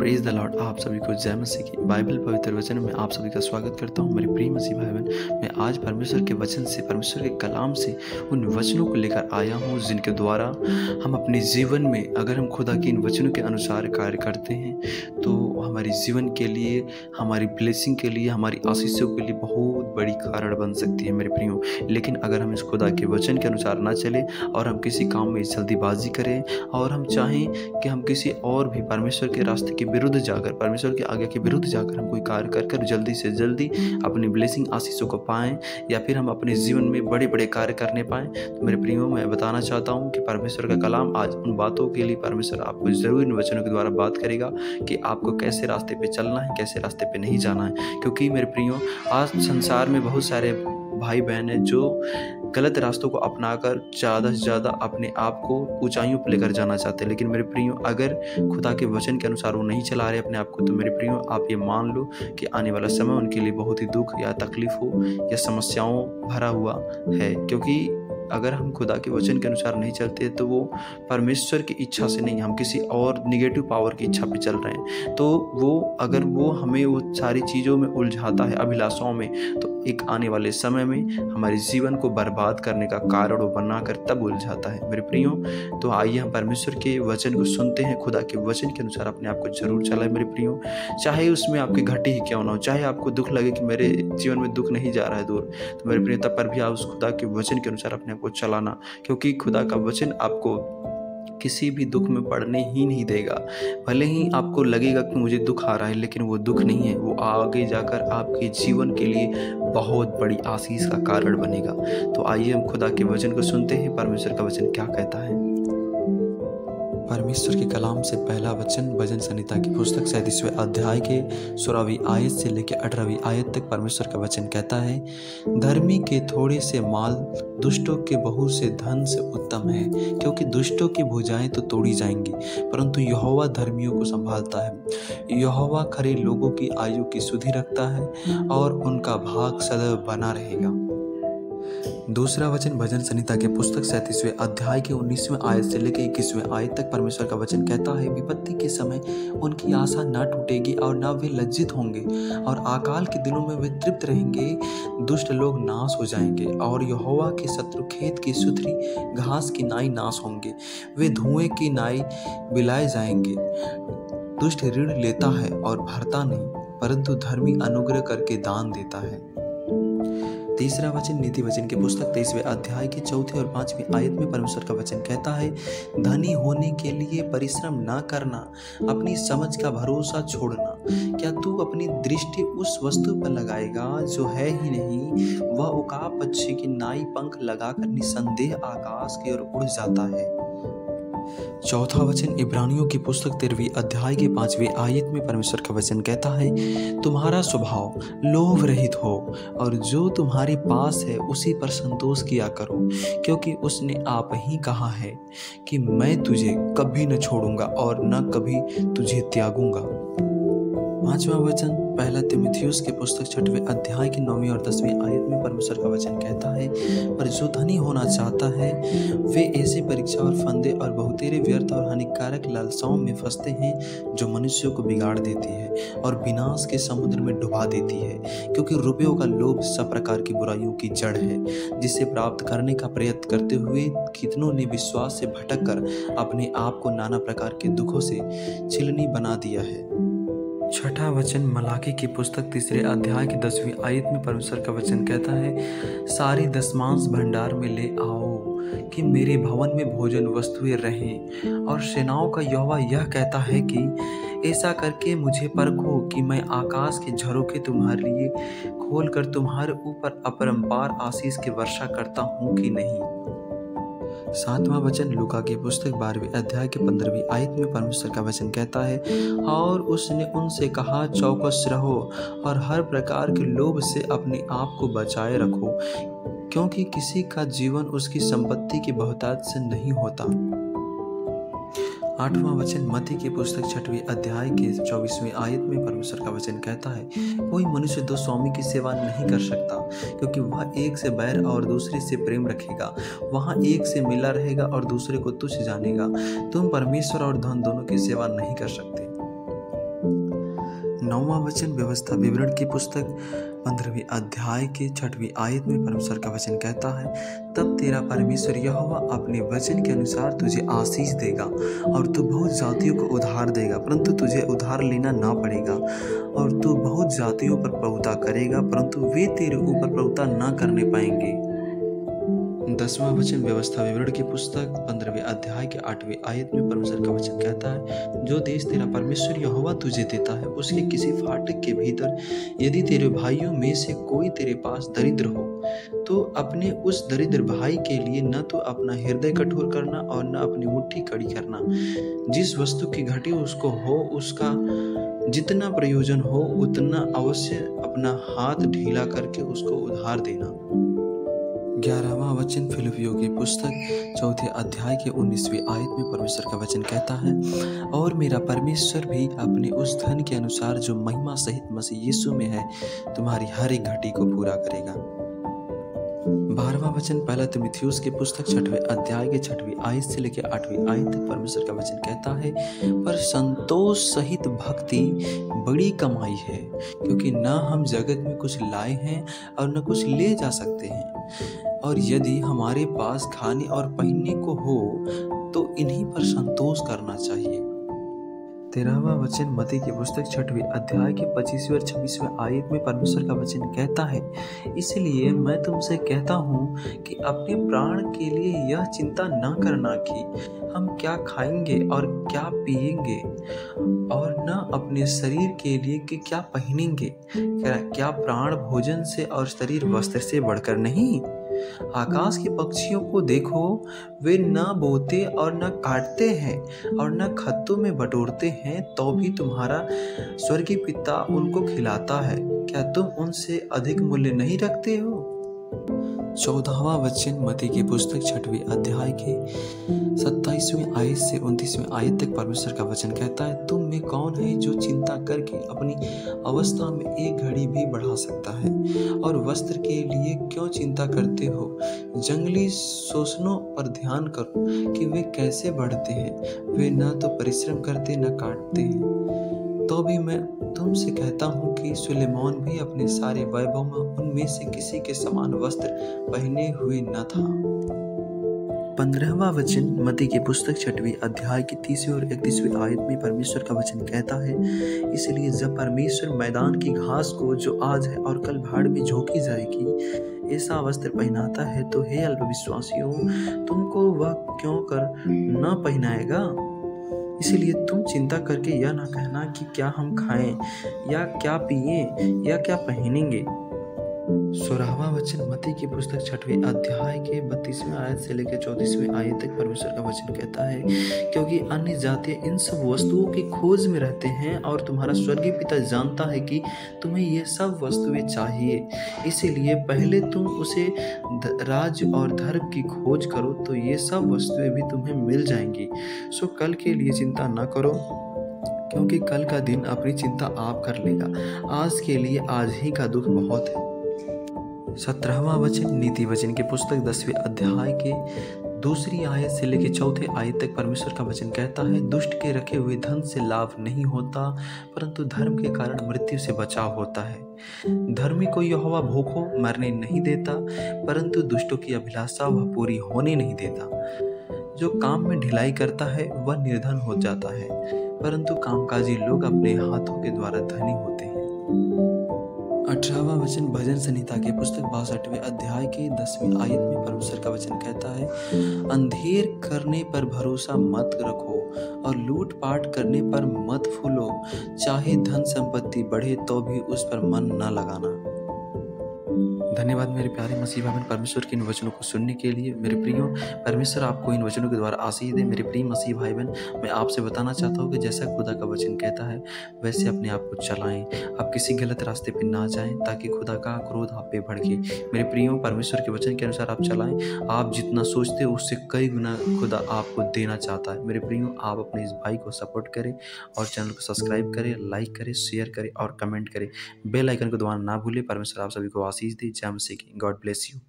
Praise the Lord. आप सभी को जय मसीह की बाइबल पवित्र वचन में आप सभी का स्वागत करता हूं। मेरे प्रिय मसीह भाई बहन, मैं आज परमेश्वर के वचन से, परमेश्वर के कलाम से उन वचनों को लेकर आया हूं जिनके द्वारा हम अपने जीवन में, अगर हम खुदा के इन वचनों के अनुसार कार्य करते हैं तो हमारे जीवन के लिए, हमारी ब्लेसिंग के लिए, हमारी आशीषों के लिए बहुत बड़ी कारण बन सकती है मेरे प्रियो। लेकिन अगर हम इस खुदा के वचन के अनुसार ना चले और हम किसी काम में जल्दीबाजी करें और हम चाहें कि हम किसी और भी परमेश्वर के रास्ते के विरुद्ध जाकर, परमेश्वर के आगे के विरुद्ध जाकर हम कोई कार्य कर जल्दी से जल्दी अपनी ब्लेसिंग आशीषों को पाएं या फिर हम अपने जीवन में बड़े बड़े कार्य करने पाएं, तो मेरे प्रियो मैं बताना चाहता हूं कि परमेश्वर का कलाम आज उन बातों के लिए परमेश्वर आपको जरूर इन वचनों के द्वारा बात करेगा कि आपको कैसे रास्ते पे चलना है, कैसे रास्ते पे नहीं जाना है। क्योंकि मेरे प्रियो, आज संसार में बहुत सारे भाई बहन है जो गलत रास्तों को अपनाकर ज़्यादा से ज़्यादा अपने आप को ऊंचाइयों पर लेकर जाना चाहते हैं। लेकिन मेरे प्रियो, अगर खुदा के वचन के अनुसार वो नहीं चला रहे अपने आप को, तो मेरे प्रियो आप ये मान लो कि आने वाला समय उनके लिए बहुत ही दुख या तकलीफ हो या समस्याओं भरा हुआ है। क्योंकि अगर हम खुदा के वचन के अनुसार नहीं चलते तो वो परमेश्वर की इच्छा से नहीं, हम किसी और निगेटिव पावर की इच्छा पे चल रहे हैं। तो वो अगर वो हमें वो सारी चीज़ों में उलझाता है, अभिलाषाओं में, तो एक आने वाले समय में हमारे जीवन को बर्बाद करने का कारण वो बनाकर तब उलझाता है मेरे प्रियो। तो आइए हम परमेश्वर के वचन को सुनते हैं, खुदा के वचन के अनुसार अपने आप को जरूर चलाए मेरे प्रियो। चाहे उसमें आपकी घटी ही क्यों ना हो, चाहे आपको दुख लगे कि मेरे जीवन में दुख नहीं जा रहा है दूर, तो मेरे प्रियो तब पर भी आप उस खुदा के वचन के अनुसार अपने को चलाना, क्योंकि खुदा का वचन आपको किसी भी दुख में पड़ने ही नहीं देगा। भले ही आपको लगेगा कि मुझे दुख आ रहा है, लेकिन वो दुख नहीं है, वो आगे जाकर आपके जीवन के लिए बहुत बड़ी आशीष का कारण बनेगा। तो आइए हम खुदा के वचन को सुनते हैं, परमेश्वर का वचन क्या कहता है। परमेश्वर के कलाम से पहला वचन भजन संहिता की पुस्तक 37वें अध्याय के 16वीं आयत से लेकर 18वीं आयत तक परमेश्वर का वचन कहता है, धर्मी के थोड़े से माल दुष्टों के बहुत से धन से उत्तम है, क्योंकि दुष्टों की भुजाएं तो तोड़ी जाएंगी, परंतु यहोवा धर्मियों को संभालता है। यहोवा खरे लोगों की आयु की सुधि रखता है और उनका भाग सदैव बना रहेगा। दूसरा वचन भजन संहिता के पुस्तक 37वें अध्याय के 19वें आयत से लेकर 21वें आयत तक परमेश्वर का वचन कहता है, विपत्ति के समय उनकी आशा न टूटेगी और न वे लज्जित होंगे, और अकाल के दिनों में वे तृप्त रहेंगे। दुष्ट लोग नाश हो जाएंगे और यहोवा के शत्रु खेत की सुथरी घास की नाई नाश होंगे, वे धुएं की नाई बिलाए जाएंगे। दुष्ट ऋण लेता है और भरता नहीं, परंतु धर्मी अनुग्रह करके दान देता है। तीसरा वचन नीति वचन के पुस्तक 23वें अध्याय की 4 और 5वीं आयत में परमेश्वर का वचन कहता है, धनी होने के लिए परिश्रम न करना, अपनी समझ का भरोसा छोड़ना। क्या तू अपनी दृष्टि उस वस्तु पर लगाएगा जो है ही नहीं? वह उकाब पक्षी की नाई पंख लगाकर निसंदेह आकाश की ओर उड़ जाता है। चौथा वचन इब्रानियों की पुस्तक 13वीं अध्याय के 5वीं आयत में परमेश्वर का वचन कहता है, तुम्हारा स्वभाव लोभ रहित हो और जो तुम्हारे पास है उसी पर संतोष किया करो, क्योंकि उसने आप ही कहा है कि मैं तुझे कभी न छोड़ूंगा और न कभी तुझे त्यागूंगा। पांचवा वचन पहला तीमुथियुस के पुस्तक 6वें अध्याय की 9वीं और 10वीं आयत में परमेश्वर का वचन कहता है, पर जो धनी होना चाहता है वे ऐसे परीक्षा और फंदे और बहुतेरे व्यर्थ और हानिकारक लालसाओं में फंसते हैं, जो मनुष्यों को बिगाड़ देती है और विनाश के समुद्र में डुबा देती है। क्योंकि रुपयों का लोभ सब प्रकार की बुराइयों की जड़ है, जिसे प्राप्त करने का प्रयत्न करते हुए कितनों ने विश्वास से भटक कर अपने आप को नाना प्रकार के दुखों से छिलनी बना दिया है। छठा वचन मलाकी की पुस्तक 3 अध्याय की 10वीं आयत में परमेश्वर का वचन कहता है, सारी दशमांश भंडार में ले आओ कि मेरे भवन में भोजन वस्तुएं रहें। और सेनाओं का यहोवा यह कहता है कि ऐसा करके मुझे परखो कि मैं आकाश के झरोखे तुम्हारे लिए खोलकर तुम्हारे ऊपर अपरंपार आशीष की वर्षा करता हूँ कि नहीं। सातवां वचन लूका की पुस्तक 12वें अध्याय के 15वीं आयत में परमेश्वर का वचन कहता है, और उसने उनसे कहा, चौकस रहो और हर प्रकार के लोभ से अपने आप को बचाए रखो, क्योंकि किसी का जीवन उसकी संपत्ति की बहुतायत से नहीं होता। आठवां वचन मत्ती की पुस्तक 6वें अध्याय के 24वें आयत में परमेश्वर का वचन कहता है, कोई मनुष्य दो स्वामी की सेवा नहीं कर सकता, क्योंकि वह एक से बैर और दूसरे से प्रेम रखेगा, वहाँ एक से मिला रहेगा और दूसरे को तुच्छ जानेगा। तुम परमेश्वर और धन दोनों की सेवा नहीं कर सकते। 9वां वचन व्यवस्था विवरण की पुस्तक 15वें अध्याय के 6वीं आयत में परमेश्वर का वचन कहता है, तब तेरा परमेश्वर यहोवा अपने वचन के अनुसार तुझे आशीष देगा और तू बहुत जातियों को उधार देगा, परंतु तुझे उधार लेना ना पड़ेगा। और तू बहुत जातियों पर प्रभुता करेगा, परंतु वे तेरे ऊपर प्रभुता ना करने पाएंगे। 10वां वचन व्यवस्था विवरण की पुस्तक 15वें अध्याय के 8वें आयत में परमेश्वर का वचन कहता है, जो देश तेरा परमेश्वर यहोवा तुझे देता है, उसके किसी फाटक के भीतर यदि तेरे भाइयों में से कोई तेरे पास दरिद्र हो, तो अपने उस दरिद्र भाई के लिए न तो अपना हृदय कठोर करना और न अपनी मुट्ठी कड़ी करना। जिस वस्तु की घटी उसको हो, उसका जितना प्रयोजन हो उतना अवश्य अपना हाथ ढीला करके उसको उधार देना। 11वां वचन फिलिप्पियों की पुस्तक 4 अध्याय के 19वीं आयत में परमेश्वर का वचन कहता है, और मेरा परमेश्वर भी अपने उस धन के अनुसार जो महिमा सहित मसीह यीशु में है तुम्हारी हर एक घटी को पूरा करेगा। 12वां वचन पहला तीमुथियुस की पुस्तक 6वें अध्याय के 6वीं आयत से लेकर 8वीं आयत तक परमेश्वर का वचन कहता है, पर संतोष सहित भक्ति बड़ी कमाई है, क्योंकि न हम जगत में कुछ लाए हैं और न कुछ ले जा सकते हैं, और यदि हमारे पास खाने और पहनने को हो तो इन्हीं पर संतोष करना चाहिए। 13वां वचन मत्ती की पुस्तक 6वें अध्याय के 25वें और 26वें आयत में परमेश्वर का वचन कहता है, इसलिए मैं तुमसे कहता हूँ कि अपने प्राण के लिए यह चिंता न करना कि हम क्या खाएंगे और क्या पिएंगे, और न अपने शरीर के लिए कि क्या पहनेंगे। क्या प्राण भोजन से और शरीर वस्त्र से बढ़कर नहीं? आकाश के पक्षियों को देखो, वे न बोते और न काटते हैं और न खत्तों में बटोरते हैं, तो भी तुम्हारा स्वर्गीय पिता उनको खिलाता है। क्या तुम उनसे अधिक मूल्य नहीं रखते हो? 14वां वचन मत्ती की पुस्तक 6वें अध्याय के 27वें आयत से 29वें आयत तक परमेश्वर का वचन कहता है, तुम में कौन है जो चिंता करके अपनी अवस्था में एक घड़ी भी बढ़ा सकता है? और वस्त्र के लिए क्यों चिंता करते हो? जंगली शोषणों पर ध्यान करो कि वे कैसे बढ़ते हैं, वे न तो परिश्रम करते न काटते हैं। तो भी मैं तुमसे कहता हूँ कि सुलेमान भी अपने सारे वैभव में उनमें से किसी के समान वस्त्र पहने हुए न था। 15वां वचन मत्ती की पुस्तक 6वें अध्याय की 30वें और 31वें आयत में परमेश्वर का वचन कहता है, इसलिए जब परमेश्वर मैदान की घास को जो आज है और कल भाड़ में झोंकी जाएगी ऐसा वस्त्र पहनाता है, तो हे अल्पविश्वासियों, तुमको वह क्यों कर न पहनाएगा? इसलिए तुम चिंता करके यह ना कहना कि क्या हम खाएं या क्या पिएं या क्या पहनेंगे। 16वां वचन मत्ती की पुस्तक 6वें अध्याय के 32वें आयत से लेकर 34वें आयत तक परमेश्वर का वचन कहता है, क्योंकि अन्य जातियां इन सब वस्तुओं की खोज में रहते हैं और तुम्हारा स्वर्गीय पिता जानता है कि तुम्हें ये सब वस्तुएं चाहिए। इसीलिए पहले तुम उसे राज्य और धर्म की खोज करो, तो ये सब वस्तुएं भी तुम्हें मिल जाएंगी। सो कल के लिए चिंता न करो, क्योंकि कल का दिन अपनी चिंता आप कर लेगा। आज के लिए आज ही का दुख बहुत है। 17वां वचन नीति वचन की पुस्तक 10वें अध्याय के 2 आयत से लेकर 4 आयत तक परमेश्वर का वचन कहता है, दुष्ट के रखे हुए धन से लाभ नहीं होता, परंतु धर्म के कारण मृत्यु से बचाव होता है। धर्मी को यहोवा भूखों मरने नहीं देता, परंतु दुष्टों की अभिलाषा वह पूरी होने नहीं देता। जो काम में ढिलाई करता है वह निर्धन हो जाता है, परंतु कामकाजी लोग अपने हाथों के द्वारा धनी होते हैं। 18वां वचन भजन संहिता के पुस्तक 62वें अध्याय के 10वें आयत में परमेश्वर का वचन कहता है, अंधेर करने पर भरोसा मत रखो और लूट पाट करने पर मत फूलो, चाहे धन संपत्ति बढ़े तो भी उस पर मन न लगाना। धन्यवाद मेरे प्यारे मसीह भाई बहन, परमेश्वर के इन वचनों को सुनने के लिए। मेरे प्रियो, परमेश्वर आपको इन वचनों के द्वारा आशीष दे। मेरे प्रिय मसीह भाई बहन, मैं आपसे बताना चाहता हूँ कि जैसा खुदा का वचन कहता है वैसे अपने आप को चलाएं। आप किसी गलत रास्ते पे ना जाएं, ताकि खुदा का क्रोध आप पे भड़के। मेरे प्रियो, परमेश्वर के वचन के अनुसार आप चलाएं। आप जितना सोचते हो उससे कई गुना खुदा आपको देना चाहता है। मेरे प्रियो, आप अपने इस भाई को सपोर्ट करें और चैनल को सब्सक्राइब करें, लाइक करें, शेयर करें और कमेंट करें। बेल आइकन को दबाना ना भूलें। परमेश्वर आप सभी को आशीष दे। जय मसीह की। God bless you.